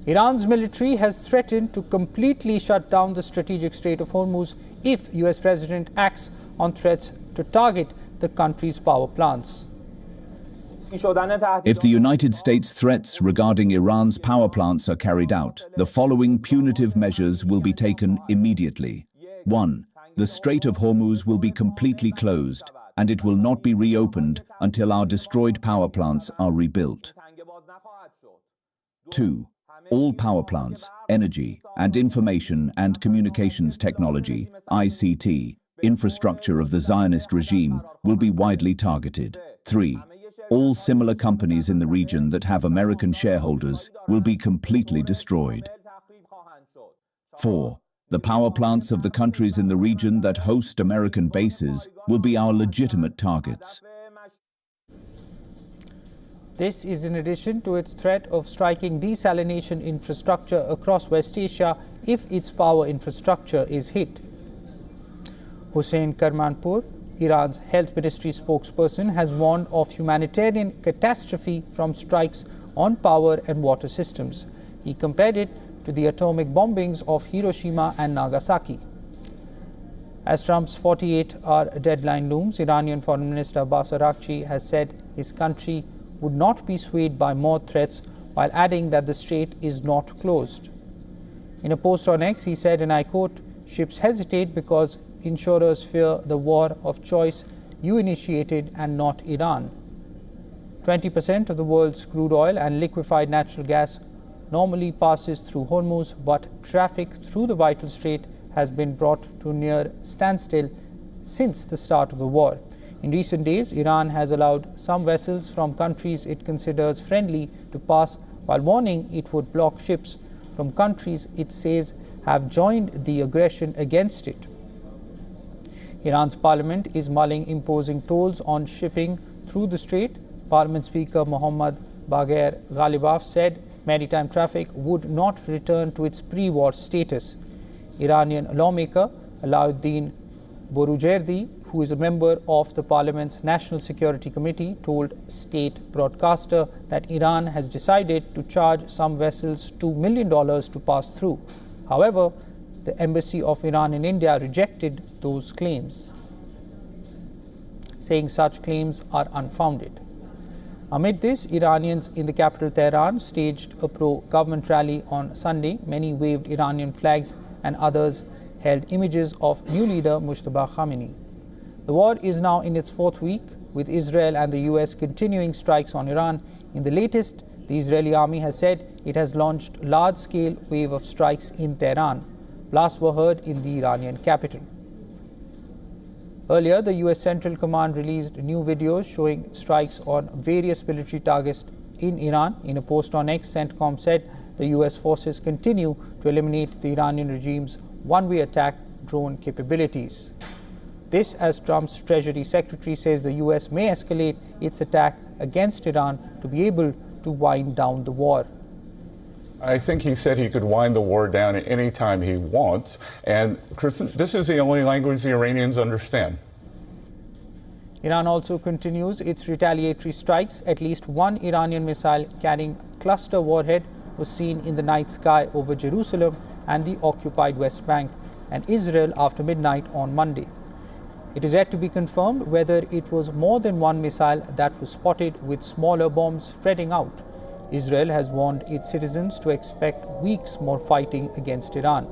Iran's military has threatened to completely shut down the strategic Strait of Hormuz if US President acts on threats to target the country's power plants. If the United States threats regarding Iran's power plants are carried out, the following punitive measures will be taken immediately. 1. The Strait of Hormuz will be completely closed, and it will not be reopened until our destroyed power plants are rebuilt. 2. All power plants, energy, and information and communications technology, ICT, infrastructure of the Zionist regime will be widely targeted. 3. All similar companies in the region that have American shareholders will be completely destroyed. 4. The power plants of the countries in the region that host American bases will be our legitimate targets. This is in addition to its threat of striking desalination infrastructure across West Asia if its power infrastructure is hit. Hossein Karmanpour, Iran's health ministry spokesperson, has warned of humanitarian catastrophe from strikes on power and water systems. He compared it to the atomic bombings of Hiroshima and Nagasaki. As Trump's 48-hour deadline looms, Iranian Foreign Minister Abbas Araghchi has said his country would not be swayed by more threats, while adding that the strait is not closed. In a post on X, he said, and I quote, "Ships hesitate because insurers fear the war of choice you initiated and not Iran." 20% of the world's crude oil and liquefied natural gas normally passes through Hormuz, but traffic through the vital strait has been brought to near standstill since the start of the war. In recent days, Iran has allowed some vessels from countries it considers friendly to pass, while warning it would block ships from countries it says have joined the aggression against it. Iran's parliament is mulling imposing tolls on shipping through the strait. Parliament Speaker Mohammad Bagher Ghalibaf said maritime traffic would not return to its pre-war status. Iranian lawmaker Alauddin Borujerdi, who is a member of the parliament's National Security Committee, told state broadcaster that Iran has decided to charge some vessels $2 million to pass through. However, the embassy of Iran in India rejected those claims, saying such claims are unfounded. Amid this, Iranians in the capital Tehran staged a pro-government rally on Sunday. Many waved Iranian flags and others held images of new leader Mujtaba Khamenei. The war is now in its fourth week, with Israel and the US continuing strikes on Iran. In the latest, the Israeli army has said it has launched large-scale wave of strikes in Tehran. Blasts were heard in the Iranian capital. Earlier, the US Central Command released new videos showing strikes on various military targets in Iran. In a post on X, CENTCOM said the US forces continue to eliminate the Iranian regime's one-way attack drone capabilities. This, as Trump's Treasury Secretary says, the US may escalate its attack against Iran to be able to wind down the war. I think he said he could wind the war down at any time he wants. And Kristen, this is the only language the Iranians understand. Iran also continues its retaliatory strikes. At least one Iranian missile carrying cluster warhead was seen in the night sky over Jerusalem and the occupied West Bank and Israel after midnight on Monday. It is yet to be confirmed whether it was more than one missile that was spotted, with smaller bombs spreading out. Israel has warned its citizens to expect weeks more fighting against Iran.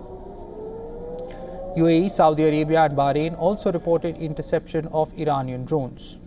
UAE, Saudi Arabia and Bahrain also reported interception of Iranian drones.